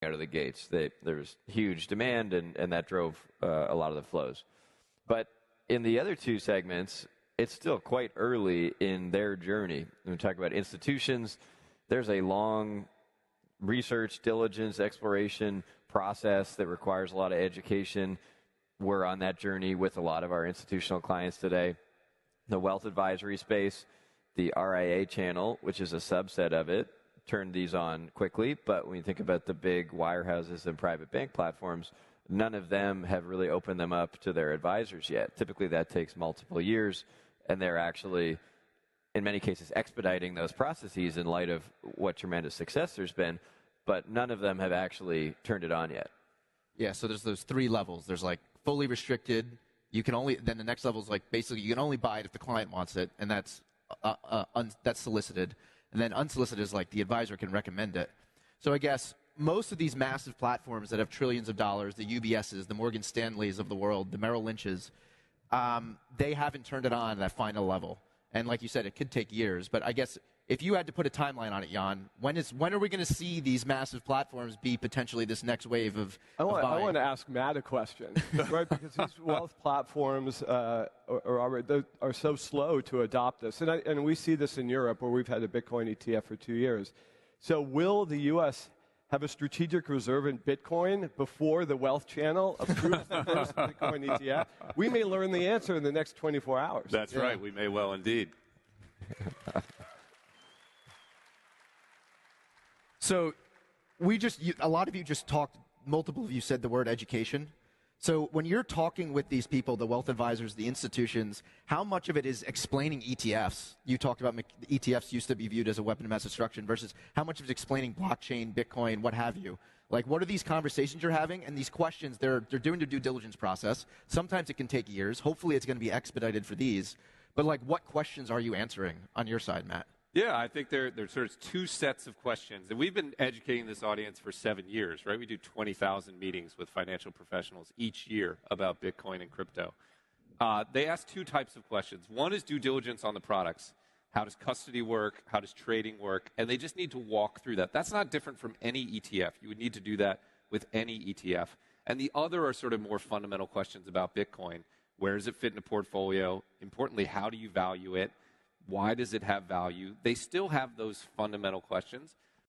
out of the gates. There's huge demand, and that drove a lot of the flows. But in the other two segments, it's still quite early in their journey. When we talk about institutions, there's a long research, diligence, exploration process that requires a lot of education. We're on that journey with a lot of our institutional clients today. The wealth advisory space, the RIA channel, which is a subset of it, turned these on quickly. But when you think about the big wirehouses and private bank platforms, none of them have really opened them up to their advisors yet. Typically, that takes multiple years, and they're actually, in many cases, expediting those processes in light of what tremendous success there's been. But none of them have actually turned it on yet. Yeah, so there's those three levels. There's like fully restricted. You can only, then the next level is like basically you can only buy it if the client wants it, and that's solicited. And then unsolicited is like the advisor can recommend it. So I guess most of these massive platforms that have trillions of dollars, the UBSs, the Morgan Stanleys of the world, the Merrill Lynches, they haven't turned it on at that final level. And like you said, it could take years. But I guess if you had to put a timeline on it, Jan, when are we going to see these massive platforms be potentially this next wave of buying? I want to ask Matt a question, right? Because these wealth platforms are so slow to adopt this. And we see this in Europe, where we've had a Bitcoin ETF for 2 years. So will the U.S. have a strategic reserve in Bitcoin before the wealth channel approves the first Bitcoin ETF? We may learn the answer in the next 24 hours. That's right. We may well indeed. So a lot of you just talked, multiple of you said the word education. So when you're talking with these people, the wealth advisors, the institutions, how much of it is explaining ETFs? You talked about ETFs used to be viewed as a weapon of mass destruction versus how much of it is explaining blockchain, Bitcoin, what have you? Like, what are these conversations you're having? And these questions, they're doing their due diligence process. Sometimes it can take years. Hopefully it's going to be expedited for these. But, like, what questions are you answering on your side, Matt? Yeah, I think there's sort of two sets of questions. And we've been educating this audience for 7 years, right? We do 20,000 meetings with financial professionals each year about Bitcoin and crypto. They ask two types of questions. One is due diligence on the products. How does custody work? How does trading work? And they just need to walk through that. That's not different from any ETF. You would need to do that with any ETF. And the other are sort of more fundamental questions about Bitcoin. Where does it fit in a portfolio? Importantly, how do you value it? Why does it have value? They still have those fundamental questions,